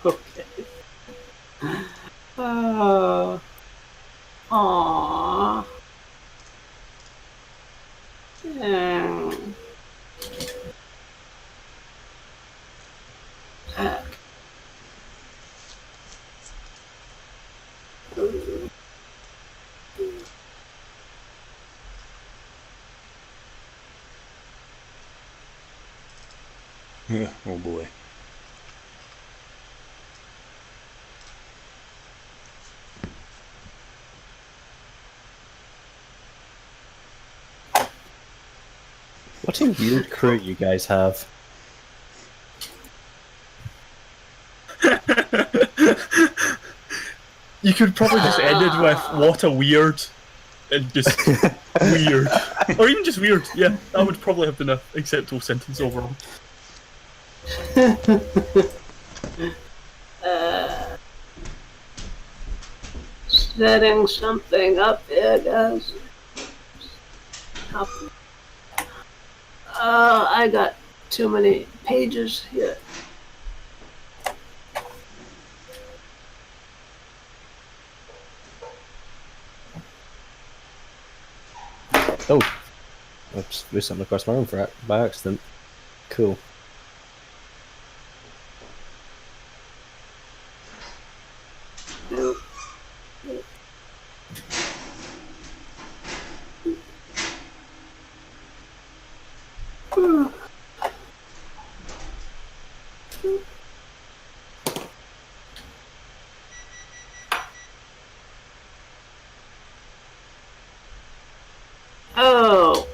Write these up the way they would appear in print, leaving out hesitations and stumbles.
Okay. Aww. Yeah. Oh boy. What a weird crew you guys have. You could probably just end it with "what a weird," and just weird, or even just weird. Yeah, that would probably have been an acceptable sentence overall. Setting something up here, guys. I got too many pages here. Oh. Oops, threw something across my room by accident. Cool.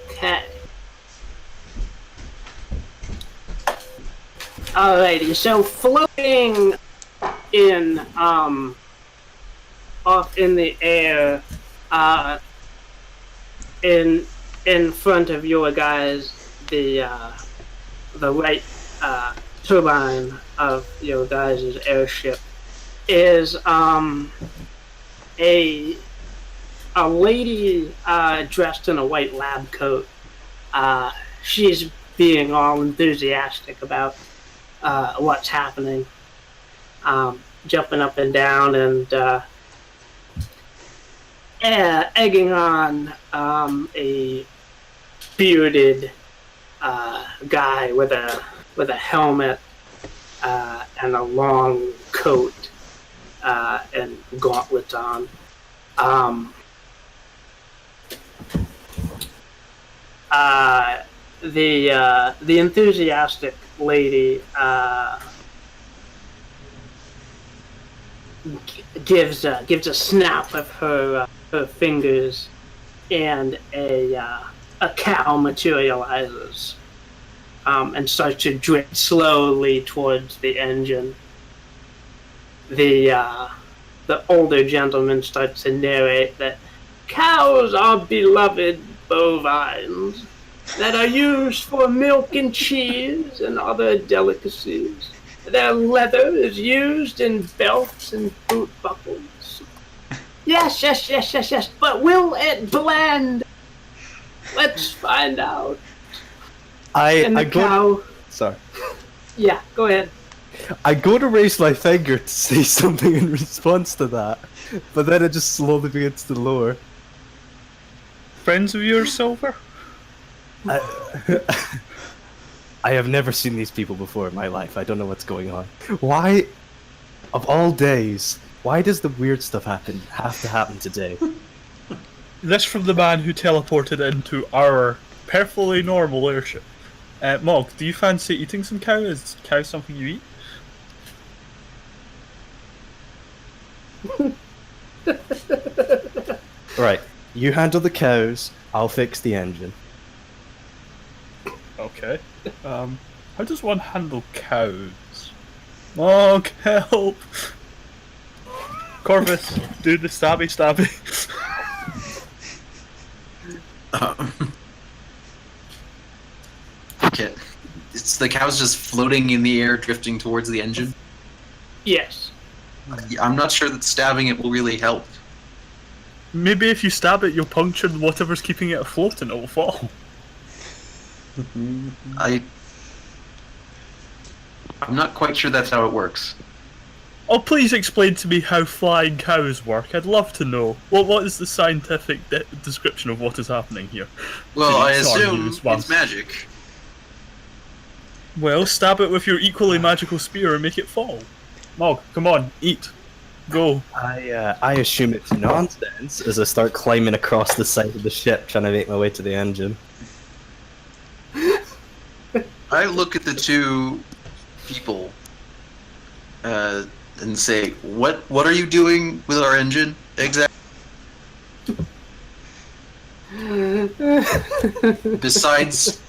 Okay. Alrighty, so floating in, off in the air, in front of you guys, the right, turbine of your guys' airship is, a lady dressed in a white lab coat. She's being all enthusiastic about what's happening, jumping up and down and egging on a bearded guy with a helmet and a long coat and gauntlets on. The enthusiastic lady gives a snap of her fingers, and a cow materializes and starts to drift slowly towards the engine. The older gentleman starts to narrate that cows are beloved bovines that are used for milk and cheese and other delicacies. Their leather is used in belts and boot buckles. Yes, but will it blend? Let's find out. Sorry. Yeah, go ahead. I go to raise my finger to say something in response to that, but then it just slowly begins to lower. Friends of yours, Silver? I have never seen these people before in my life. I don't know what's going on. Why, of all days, why does the weird stuff have to happen today? This from the man who teleported into our perfectly normal airship. Mog, do you fancy eating some cow? Is cow something you eat? Right, you handle the cows, I'll fix the engine. Okay. How does one handle cows? Mog, help! Corvus, do the stabby. Okay. It's the cow's just floating in the air, drifting towards the engine. Yes. I'm not sure that stabbing it will really help. Maybe if you stab it, you'll puncture whatever's keeping it afloat and it'll fall. I'm not quite sure that's how it works. Oh, please explain to me how flying cows work. I'd love to know. What is the scientific description of what is happening here? Well, I Sorry, assume use one. it's magic. Well, stab it with your equally magical spear and make it fall. Mog, come on, eat. Go. I assume it's nonsense as I start climbing across the side of the ship, trying to make my way to the engine. I look at the two people and say, "What are you doing with our engine exactly?" Besides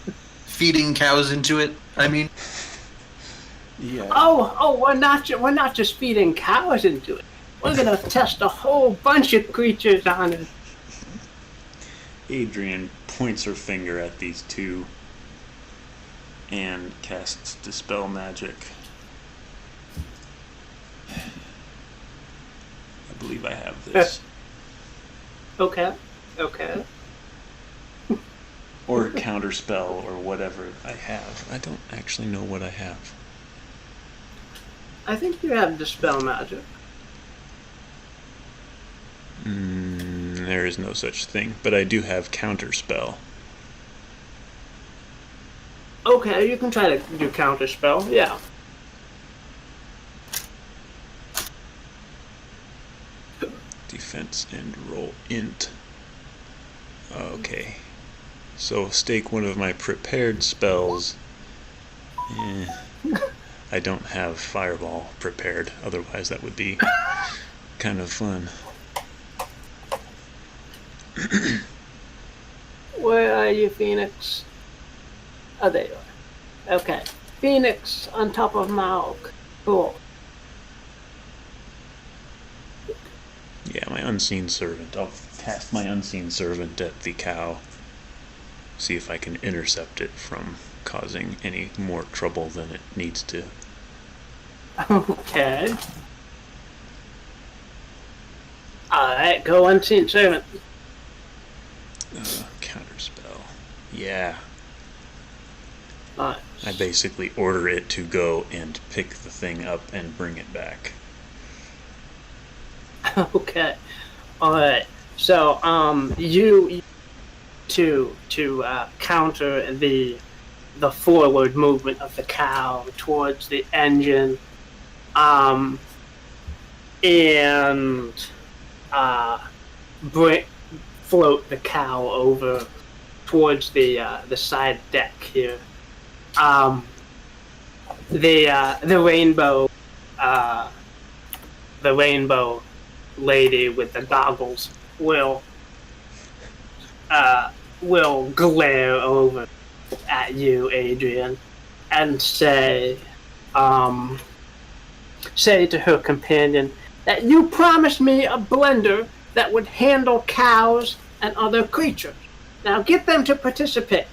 feeding cows into it, I mean. Yeah. Oh, we're not just feeding cows into it. We're gonna test a whole bunch of creatures on it. Adrian points her finger at these two and casts Dispel Magic. I believe I have this. Okay. Or Counterspell, or whatever I have. I don't actually know what I have. I think you have Dispel Magic. There is no such thing, but I do have Counterspell. Okay, you can try to do Counterspell, yeah. Defense and roll int. Okay. So stake one of my prepared spells. I don't have Fireball prepared, otherwise that would be kind of fun. Where are you, Phoenix? Oh, there you are. Okay. Phoenix on top of Mauk. Cool. Yeah, my Unseen Servant. I'll cast my Unseen Servant at the cow. See if I can intercept it from causing any more trouble than it needs to. Okay. Alright, go Unseen Servant. Counterspell. Yeah. Nice. I basically order it to go and pick the thing up and bring it back. Okay. Alright. So, you to counter the forward movement of the cow towards the engine, and float the cow over towards the side deck here. The rainbow lady with the goggles will glare over at you, Adrian, and say to her companion that you promised me a blender that would handle cows and other creatures. Now get them to participate.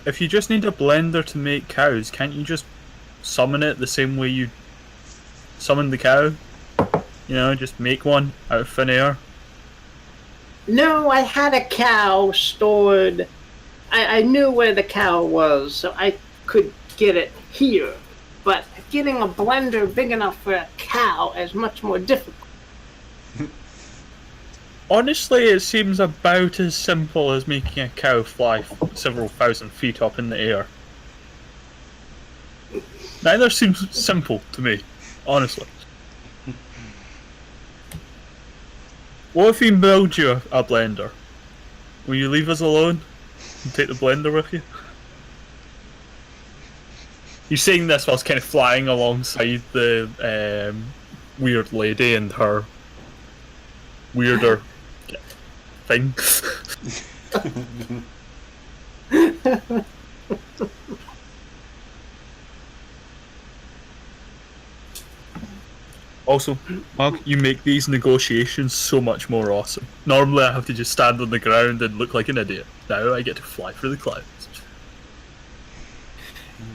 If you just need a blender to make cows, can't you just summon it the same way you summon the cow? You know, just make one out of thin air? No, I had a cow stored. I knew where the cow was, so I could get it here. But getting a blender big enough for a cow is much more difficult. Honestly, it seems about as simple as making a cow fly several thousand feet up in the air. Neither seems simple to me, honestly. What if we build you a blender? Will you leave us alone and take the blender with you? You're saying this whilst kind of flying alongside the weird lady and her weirder thing. Also, Mark, you make these negotiations so much more awesome. Normally I have to just stand on the ground and look like an idiot. Now I get to fly through the clouds.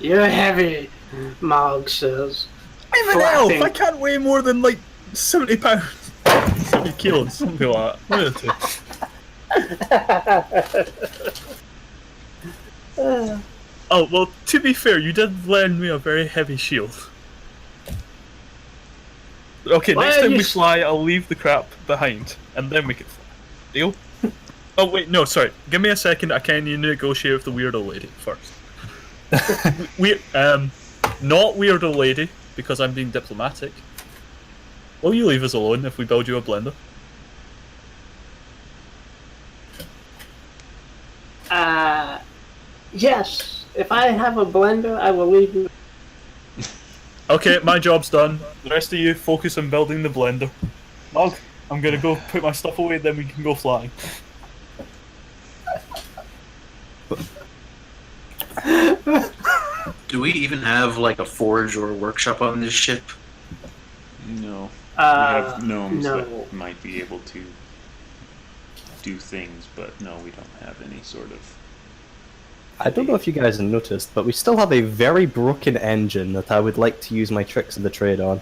You're heavy, Mog says. I'm an elf! I can't weigh more than like 70 pounds. 70 kilos, something like that. One of the two. Oh, well, to be fair, you did lend me a very heavy shield. Okay, Why next are time you we s- fly, I'll leave the crap behind, and then we can fly. Deal? Oh, wait, no, sorry. Give me a second, I can negotiate with the weirdo lady first. Not weirdo lady, because I'm being diplomatic. Will you leave us alone if we build you a blender? Yes. If I have a blender, I will leave you. Okay, my job's done. The rest of you focus on building the blender. Nog, I'm gonna go put my stuff away, then we can go flying. Do we even have like a forge or a workshop on this ship? No. We have gnomes no. that might be able to do things, but no, we don't have any sort of... I don't know if you guys have noticed, but we still have a very broken engine that I would like to use my tricks of the trade on.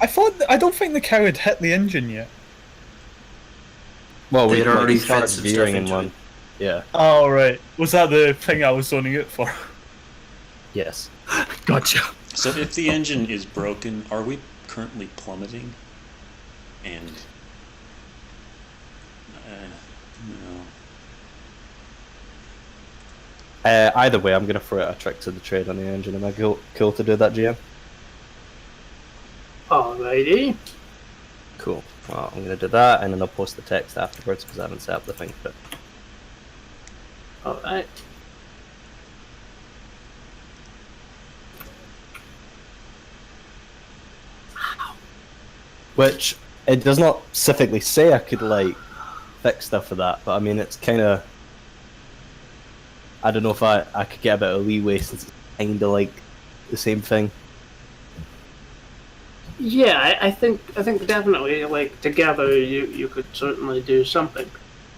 I don't think the cow had hit the engine yet. Well, They we had already started fed some veering stuff in into one. it. Yeah. Oh, right. Was that the thing I was zoning it for? Yes. Gotcha. So if the engine is broken, are we currently plummeting? And... no. Either way, I'm gonna throw out a trick to the trade on the engine. Am I cool to do that, GM? Alrighty. Cool. Well, I'm gonna do that, and then I'll post the text afterwards because I haven't set up the thing for it. Alright. Which it does not specifically say I could like fix stuff for that, but I mean it's kind of. I don't know if I could get a bit of leeway since it's kind of like the same thing. Yeah, I think definitely like together you could certainly do something.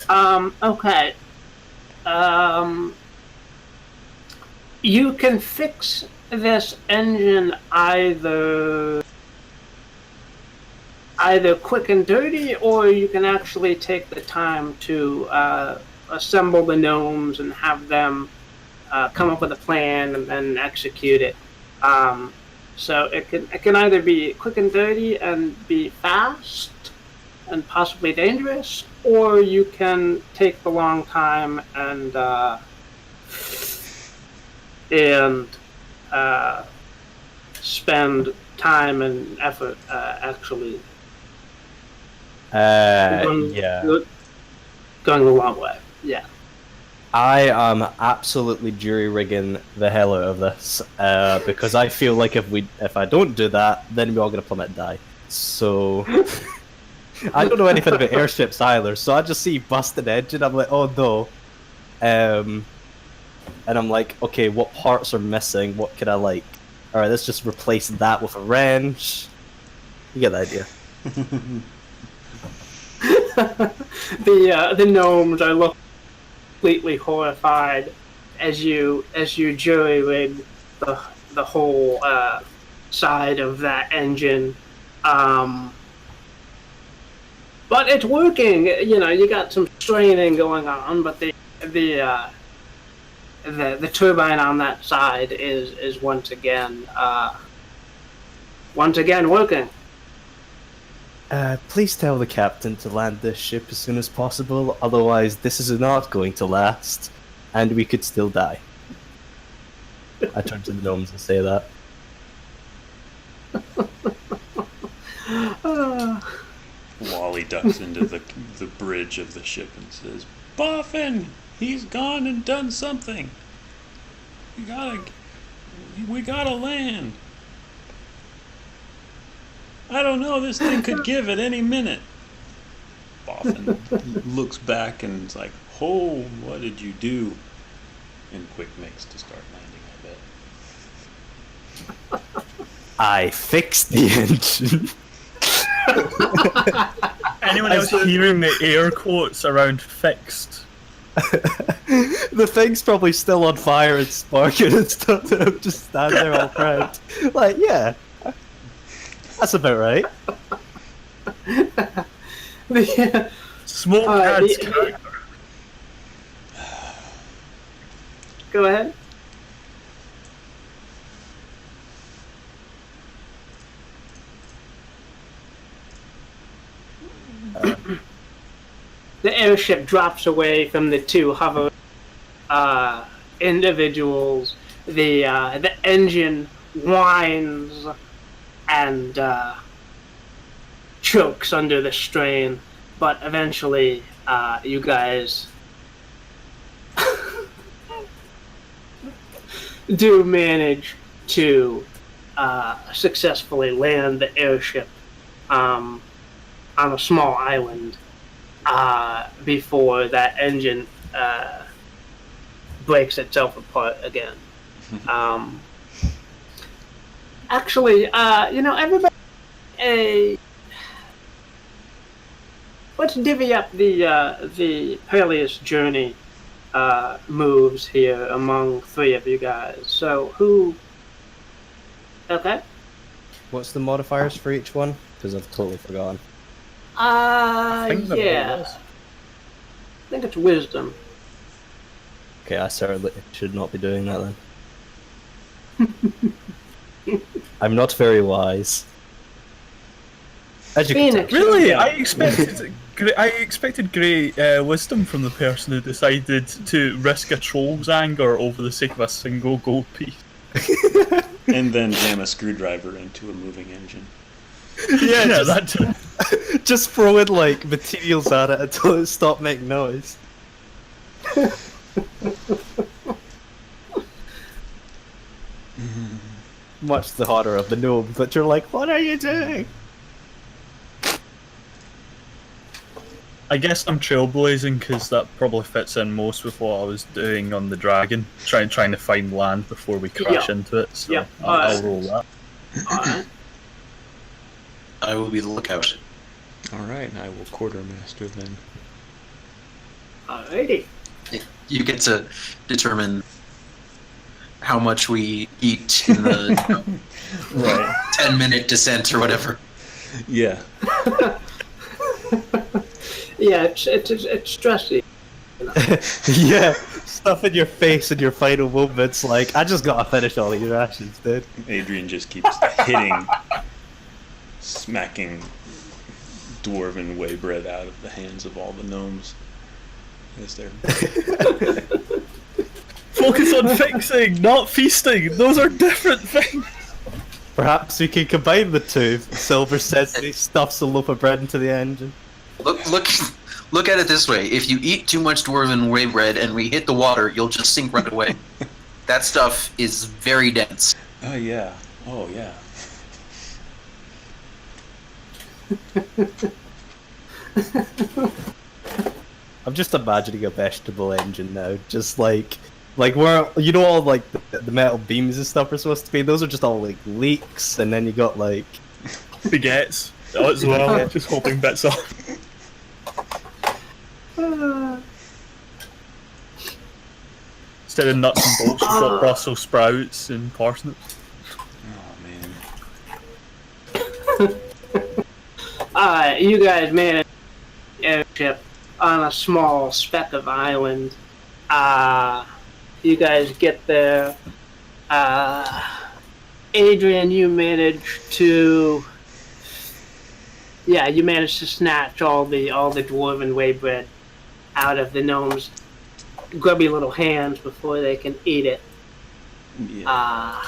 Okay. You can fix this engine either quick and dirty, or you can actually take the time to assemble the gnomes and have them come up with a plan and then execute it. So it can either be quick and dirty and be fast and possibly dangerous, or you can take the long time and spend time and effort actually Yeah. going the long way. Yeah. I am absolutely jury rigging the hell out of this because I feel like if I don't do that, then we're all gonna plummet and die. So I don't know anything about airships either. So I just see busted engine. I'm like, oh no, and I'm like, okay, what parts are missing? What could I like? All right, let's just replace that with a wrench. You get the idea. The gnomes are looking completely horrified as you jury rig the whole side of that engine. But it's working. You know, you got some straining going on, but the turbine on that side is once again working. Please tell the captain to land this ship as soon as possible, otherwise this is not going to last, and we could still die. I turn to the gnomes and say that. Wally ducks into the bridge of the ship and says, "Boffin, he's gone and done something. We gotta land. I don't know, this thing could give at any minute." Boffin looks back and is like, "Oh, what did you do?" And quick makes to start landing, I bet. I fixed the engine. Anyone else hearing the air quotes around fixed? The thing's probably still on fire and sparking and stuff, and I'm just standing there all proud. Like, yeah, that's about right. Smoke adds character. go ahead. The airship drops away from the two hovering individuals. The engine whines and chokes under the strain, but eventually you guys do manage to successfully land the airship on a small island before that engine breaks itself apart again. Actually, everybody, let's divvy up the perilous journey moves here among three of you guys. So who? Okay. What's the modifiers for each one? Because I've totally forgotten. Yeah. I think it's wisdom. Okay, I certainly should not be doing that then. I'm not very wise. As you can Phoenix. tell. Really? I expected great wisdom from the person who decided to risk a troll's anger over the sake of a single gold piece. And then jam a screwdriver into a moving engine. Yeah, that too. Just throwing like materials at it until it stopped making noise. Much the horror of the gnome, but you're like, what are you doing? I guess I'm trailblazing because that probably fits in most with what I was doing on the dragon, trying to find land before we crash into it. So I'll roll that. Alright. I will be the lookout. Alright, I will quartermaster then. Alrighty. You get to determine how much we eat in the Right. 10-minute descent or whatever. Yeah. Yeah, it's stressy. Yeah, stuff in your face in your final moments, like, I just gotta finish all these rations, dude. Adrian just keeps hitting, smacking dwarven whey bread out of the hands of all the gnomes. As they're Focus on fixing, not feasting. Those are different things. Perhaps we can combine the two. Silver says he stuffs a loaf of bread into the engine. Look at it this way. If you eat too much dwarven whey bread and we hit the water, you'll just sink right away. That stuff is very dense. oh yeah. Oh yeah. I'm just imagining a vegetable engine now, just like where all like the metal beams and stuff are supposed to be. Those are just all like leaks, and then you got like Baguettes as well, just holding bits off. Instead of nuts and bolts, you've got Brussels sprouts and parsnips. Oh man. Alright, you guys managed the airship on a small speck of island. You guys get there. Adrian, you managed to snatch all the dwarven whey bread out of the gnomes' grubby little hands before they can eat it. Yeah.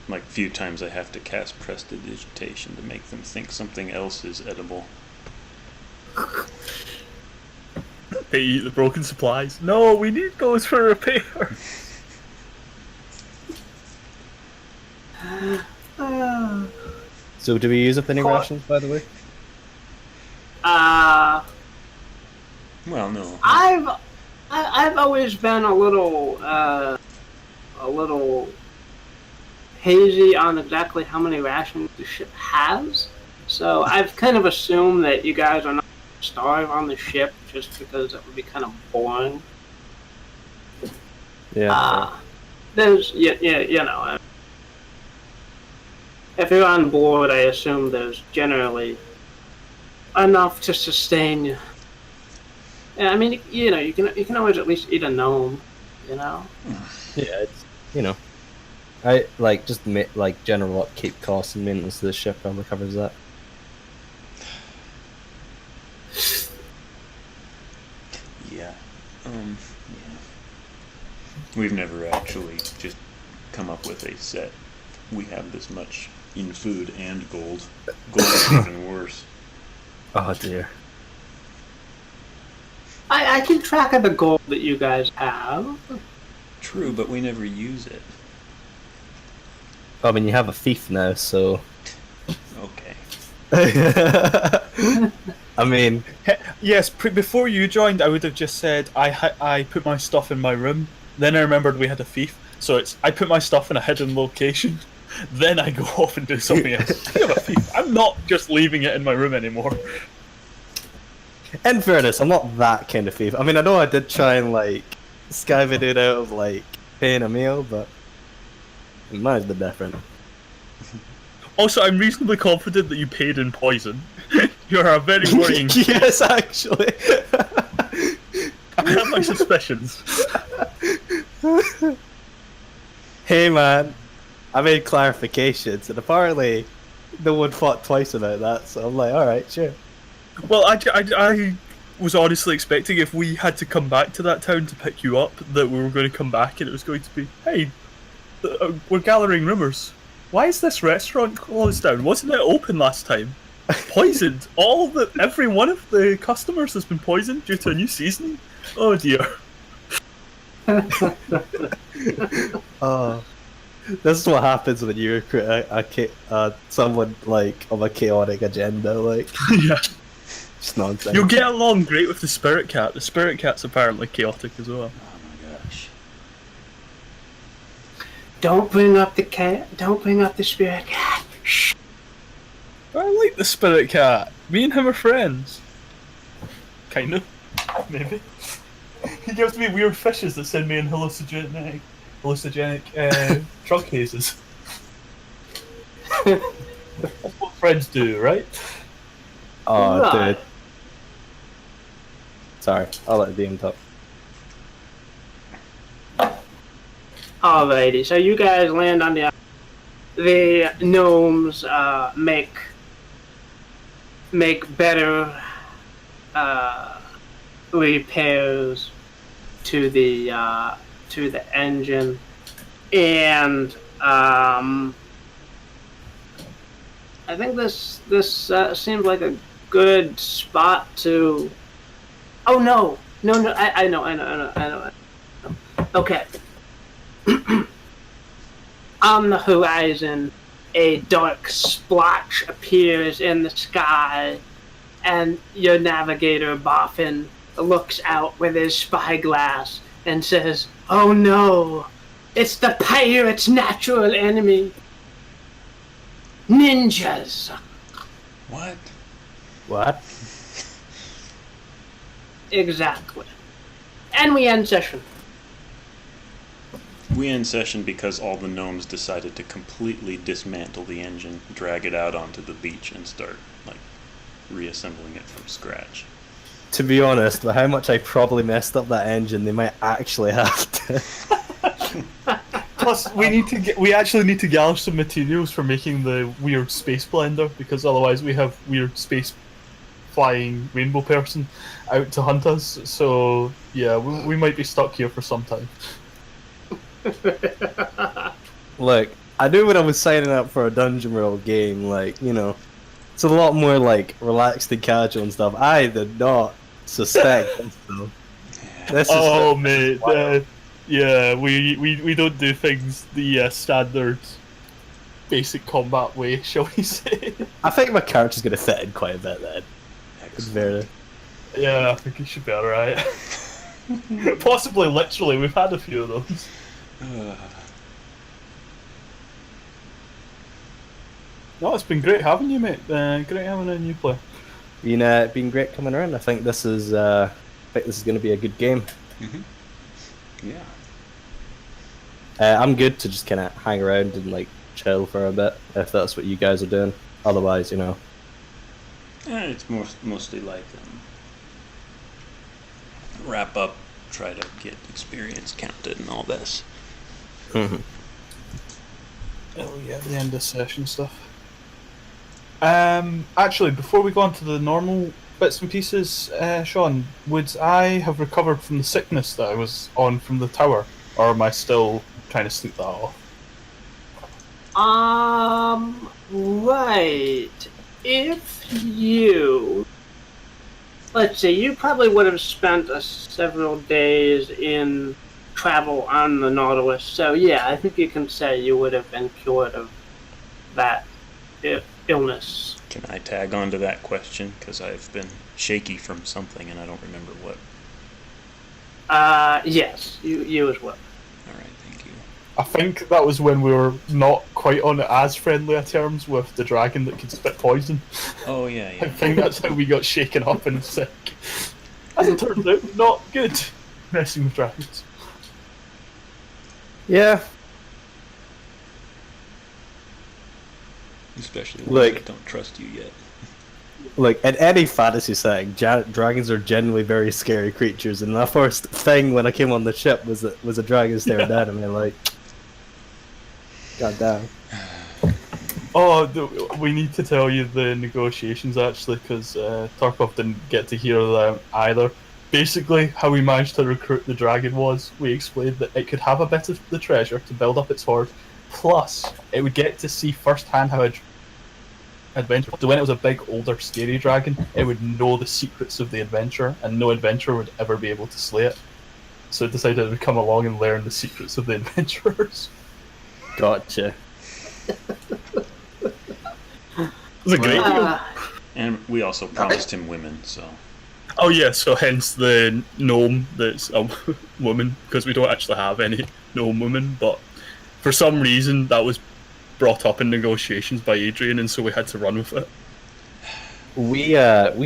Like a few times I have to cast prestidigitation to make them think something else is edible. They eat the broken supplies. No, we need those for repair. So do we use up any rations, by the way? Well, no. I've always been a little hazy on exactly how many rations the ship has. So I've kind of assumed that you guys are not going to starve on the ship just because it would be kind of boring. Yeah. There's, if you're on board, I assume there's generally enough to sustain you. Yeah, I mean, you can always at least eat a gnome, you know. Yeah, it's I like just like general upkeep costs and maintenance of the ship probably covers that. Yeah. Yeah. We've never actually just come up with a set. We have this much in food and gold. Gold is even worse. Oh dear. I keep track of the gold that you guys have. True, but we never use it. I mean, you have a thief now, so. Okay. I mean, Yes, before you joined, I would have just said I put my stuff in my room. Then I remembered we had a thief, so it's I put my stuff in a hidden location. Then I go off and do something else. I have a thief. I'm not just leaving it in my room anymore. in fairness, I'm not that kind of thief. I mean, I know I did try and like skyve it out of like paying a meal, but mine's a bit different. Also, I'm reasonably confident that you paid in poison. You are a very worrying. Yes, actually. I have my suspicions. Hey man, I made clarifications, and apparently no one thought twice about that, so I'm like, alright, sure. Well, I was honestly expecting if we had to come back to that town to pick you up, that we were going to come back and it was going to be, hey, we're gathering rumours. Why is this restaurant closed down? Wasn't it open last time? Poisoned. Every one of the customers has been poisoned due to a new seasoning. Oh dear. Oh, this is what happens when you recruit someone like of a chaotic agenda, like Yeah. just nonsense. You'll get along great with the spirit cat. The spirit cat's apparently chaotic as well. Oh my gosh. Don't bring up the cat. Don't bring up the spirit cat. Shh. I like the spirit cat. Me and him are friends. Kind of. Maybe. He gives me weird fishes that send me in hallucinogenic drug hazes. That's what friends do, right? Oh, Right. dude. Sorry, I'll let DM talk. Alrighty, so you guys land on the gnomes make better repairs to the engine, and I think this seems like a good spot to. Oh no! I know. Okay. On the horizon, a dark splotch appears in the sky, and your navigator, Boffin, looks out with his spyglass and says, "Oh no! It's the pirate's natural enemy! Ninjas!" What? What? Exactly. And we end session. We end session because all the gnomes decided to completely dismantle the engine, drag it out onto the beach, and start, like, reassembling it from scratch. To be honest, with how much I probably messed up that engine, they might actually have to. Plus, we actually need to gather some materials for making the weird space blender, because otherwise we have weird space flying rainbow person out to hunt us. So yeah, we might be stuck here for some time. Look, I knew when I was signing up for a dungeon roll game, like, you know, it's a lot more like relaxed and casual and stuff. I did not suspect this though. This Oh is mate, yeah, we don't do things the standard basic combat way, shall we say? I think my character's gonna fit in quite a bit then. It's very. Yeah, I think it should be alright. Possibly literally, we've had a few of those. No, it's been great having you, mate. Great having a new player. Been great coming around. I think this is going to be a good game. Yeah. I'm good to just kind of hang around and like chill for a bit if that's what you guys are doing. Otherwise, you know. It's mostly like wrap up, try to get experience counted and all this. Mhm. Oh yeah, the end of session stuff. Actually, before we go on to the normal bits and pieces, Sean, would I have recovered from the sickness that I was on from the tower, or am I still trying to sleep that off? Right. If you... Let's see, you probably would have spent several days in travel on the Nautilus, so yeah, I think you can say you would have been cured of that illness. Can I tag on to that question? Because I've been shaky from something and I don't remember what. Yes, you as well. Alright, thank you. I think that was when we were not quite on as friendly a terms with the dragon that could spit poison. Oh, yeah, I yeah. think that's how we got shaken up and sick. As it turns out, not good messing with dragons. Yeah. Especially when I Like- don't trust you yet. Like, in any fantasy setting, dragons are generally very scary creatures, and my first thing when I came on the ship was a dragon staring down at me, like, god damn. Oh, we need to tell you the negotiations actually, because Tarkov didn't get to hear them either. Basically, how we managed to recruit the dragon was we explained that it could have a bit of the treasure to build up its hoard, plus it would get to see firsthand how adventure. So when it was a big, older, scary dragon, it would know the secrets of the adventure, and no adventurer would ever be able to slay it. So it decided it would come along and learn the secrets of the adventurers. Gotcha. It was a great deal. And we also promised him women, so. Oh yeah, so hence the gnome that's a woman, because we don't actually have any gnome women, but for some reason that was brought up in negotiations by Adrian, and so we had to run with it. We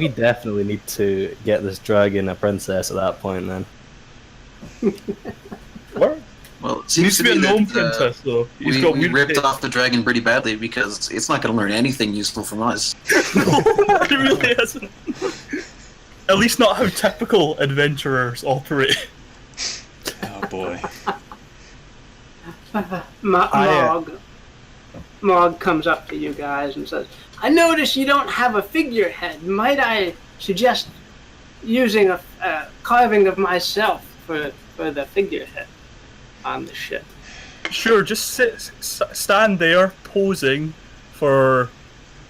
definitely need to get this dragon a princess at that point, then. What? Well, it Needs seems to be a gnome that, princess, though. He's we got we weird ripped taste. off the dragon pretty badly because it's not going to learn anything useful from us. It really isn't. At least not how typical adventurers operate. Oh boy. Mog comes up to you guys and says, I notice you don't have a figurehead. Might I suggest using a carving of myself for the figurehead on the ship? Sure, just stand there posing for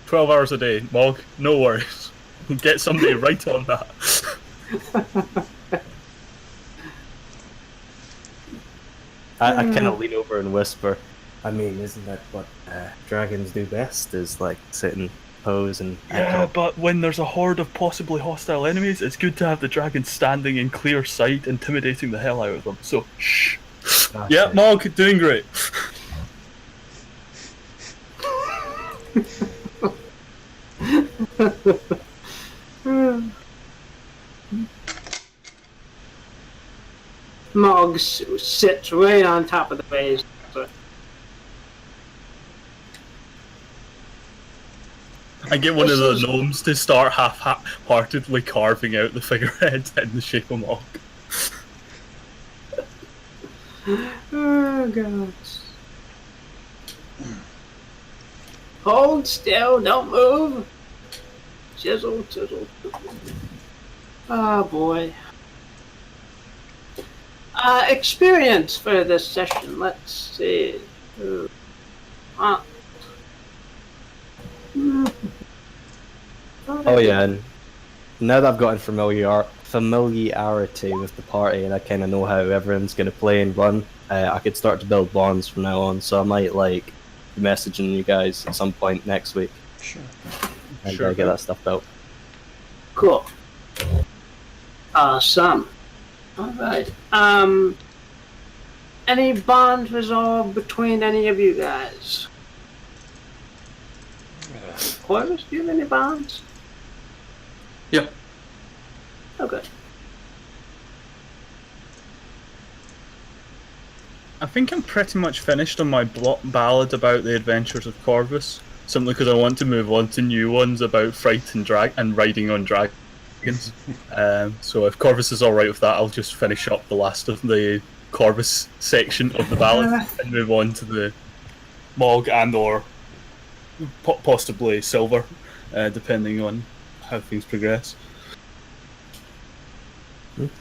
12 hours a day, Mog. No worries. Get somebody right on that. I kind of lean over and whisper, I mean, isn't that what dragons do best, is like sit and pose and... Yeah, but when there's a horde of possibly hostile enemies, it's good to have the dragon standing in clear sight, intimidating the hell out of them. So, shh. That's Yeah, it. Mog, doing great. Mog sits right on top of the vase. I get one of the gnomes to start half-heartedly carving out the figurehead in the shape of Mog. Oh, God. Hold still, don't move. Chisel, chisel. Oh, boy. Experience for this session. Let's see. Oh yeah, and now that I've gotten familiarity with the party and I kind of know how everyone's going to play and run, I could start to build bonds from now on, so I might like be messaging you guys at some point next week Sure. and Sure. get that stuff built. Cool. Awesome. Alright. Any bonds resolved between any of you guys? Corvus, do you have any bonds? Yep. Okay. I think I'm pretty much finished on my ballad about the adventures of Corvus, simply because I want to move on to new ones about fright and riding on dragons. awakens. So if Corvus is alright with that, I'll just finish up the last of the Corvus section of the ballad and move on to the Mog and or possibly Silver, depending on how things progress.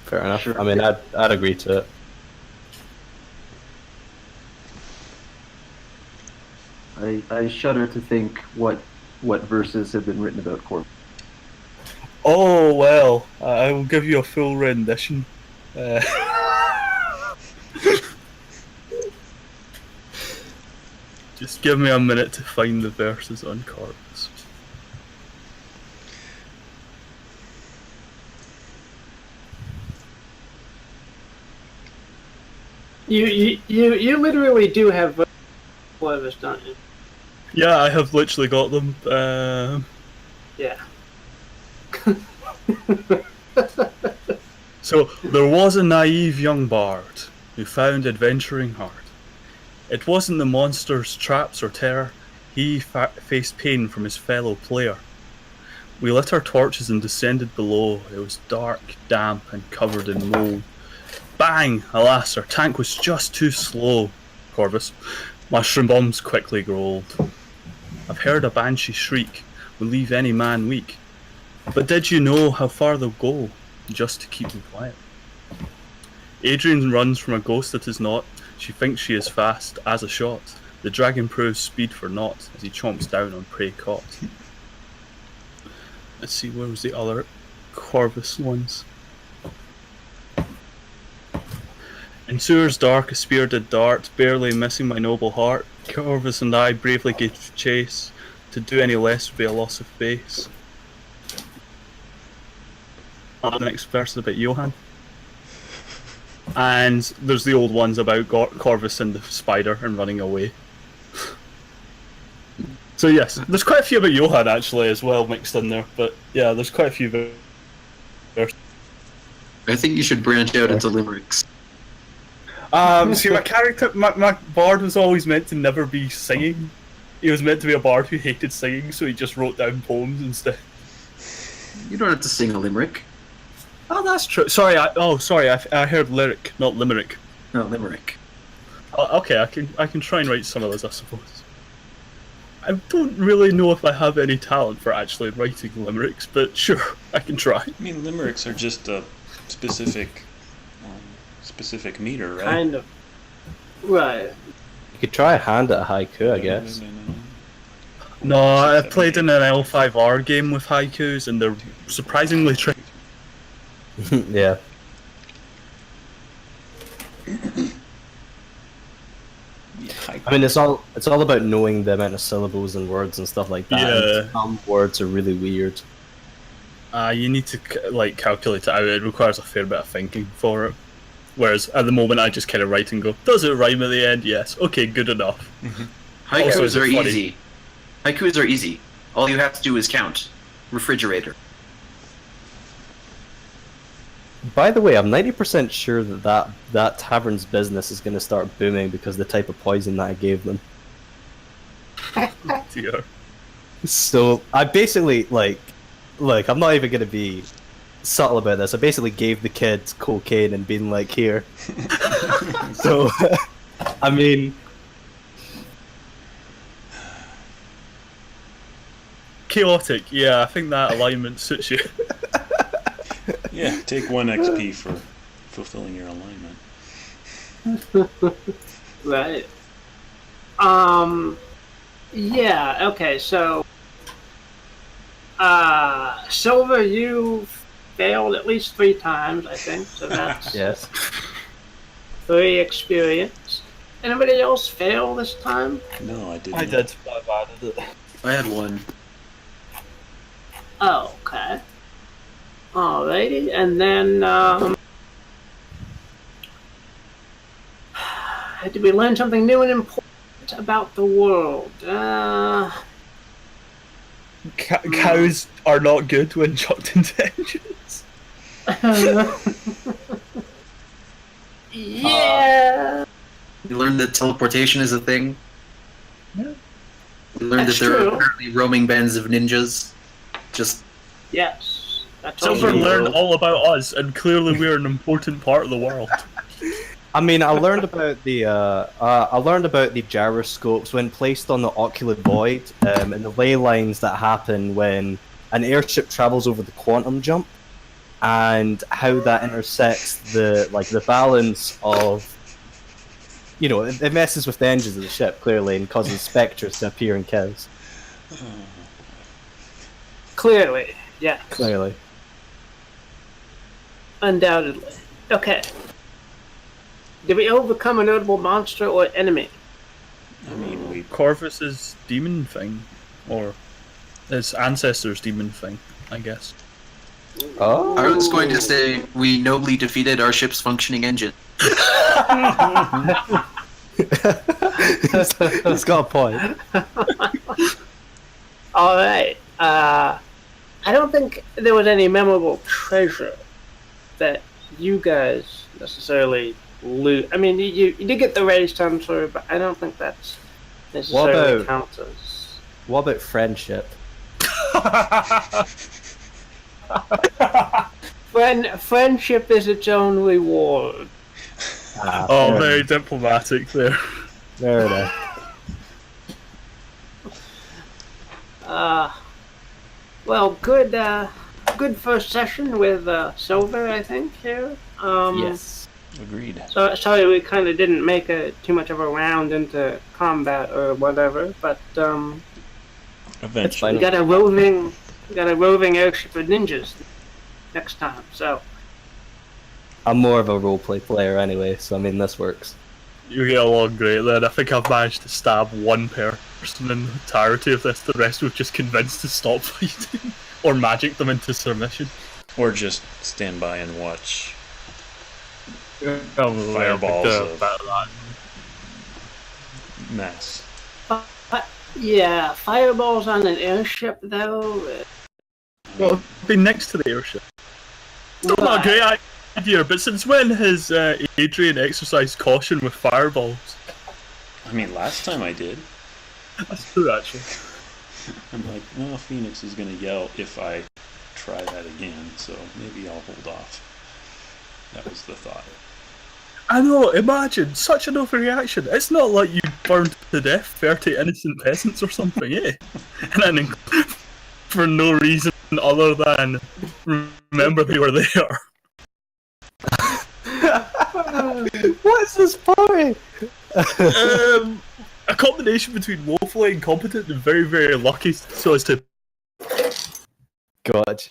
Fair enough. Sure. I mean, I'd agree to it. I shudder to think what verses have been written about Corvus. Oh well, I will give you a full rendition. Just give me a minute to find the verses on Corvus. You literally do have Corvus, don't you? Yeah, I have literally got them. Yeah. So, there was a naive young bard who found adventuring hard. It wasn't the monster's traps or terror, he faced pain from his fellow player. We lit our torches and descended below. It was dark, damp, and covered in mold. Bang! Alas, our tank was just too slow. Corvus. Mushroom bombs quickly grow old. I've heard a banshee shriek will leave any man weak. But did you know how far they'll go just to keep me quiet? Adrian runs from a ghost that is not. She thinks she is fast as a shot. The dragon proves speed for naught as he chomps down on prey caught. Let's see, where was the other Corvus ones? In sewers dark, a spear did dart, barely missing my noble heart. Corvus and I bravely gave chase. To do any less would be a loss of face. The next verse is about Johann. And there's the old ones about Corvus and the spider and running away. So yes, there's quite a few about Johann actually as well mixed in there. But yeah, there's quite a few verses. I think you should branch out into limericks. See, my character, my bard was always meant to never be singing. He was meant to be a bard who hated singing, so he just wrote down poems instead. You don't have to sing a limerick. Oh, that's true. Sorry, I heard lyric, not limerick. No, limerick. Okay, I can try and write some of those, I suppose. I don't really know if I have any talent for actually writing limericks, but sure, I can try. I mean, limericks are just a specific meter, right? Kind of. Right. You could try a hand at a haiku, I guess. No, I played in an L5R game with haikus, and they're surprisingly tricky. Yeah. I mean, it's all about knowing the amount of syllables and words and stuff like that. Yeah. And some words are really weird. You need to calculate it out. It requires a fair bit of thinking for it. Whereas at the moment, I just kind of write and go, does it rhyme at the end? Yes. Okay, good enough. Also, Haikus is it are funny? easy. Haikus are easy. All you have to do is count. Refrigerator. By the way, I'm 90% sure that tavern's business is going to start booming because of the type of poison that I gave them. Dear. So I basically like I'm not even going to be subtle about this. I basically gave the kids cocaine and been like, here. So, I mean, Chaotic. Yeah, I think that alignment suits you. Yeah, take 1 XP for fulfilling your alignment. Right. Yeah, okay, so Silver, you failed at least 3 times, I think, so that's yes. 3 experience. Anybody else fail this time? No, I didn't. I did. I've added it. I had one. Oh, okay. Alrighty, and then, did we learn something new and important about the world? Cows are not good when chucked into engines. Yeah. You learned that teleportation is a thing. Yeah. You learned That's that there true. are apparently roaming bands of ninjas. Just Yes, Silver learned all about us, and clearly we're an important part of the world. I mean, I learned about the gyroscopes when placed on the ocular void, and the ley lines that happen when an airship travels over the quantum jump, and how that intersects the balance of, you know, it messes with the engines of the ship clearly and causes spectres to appear in cows. Clearly, yeah. Clearly. Undoubtedly. Okay. Did we overcome a notable monster or enemy? I mean, we Corvus's demon thing, or his ancestor's demon thing, I guess. Oh. I was going to say we nobly defeated our ship's functioning engine. He's got a point. Alright. I don't think there was any memorable treasure that you guys necessarily loot. I mean, you did get the race sensor, but I don't think that's necessarily counts as. What about friendship? Friendship is its own reward. Oh, very diplomatic there. There it is. Well, good first session with Silver, I think, here. Yes. agreed. So sorry we kind of didn't make too much of a round into combat or whatever, but Eventually. we got a roving airship of ninjas next time. So I'm more of a roleplay player anyway, so I mean this works. You get along great then. I think I've managed to stab one person in the entirety of this. The rest we've just convinced to stop fighting. Or magic them into submission. Or just stand by and watch Fireballs fireballs of about that. mess. yeah, fireballs on an airship though. Well, it'd be next to the airship. Still not a great idea, but since when has Adrian exercised caution with fireballs? I mean, last time I did. That's true, actually. I'm like, well, Phoenix is going to yell if I try that again, so maybe I'll hold off. That was the thought. I know, imagine, such an overreaction. It's not like you burned to death 30 innocent peasants or something, eh? And then for no reason other than remember they were there. What's this party? A combination between woefully incompetent and very, very lucky so as to... God.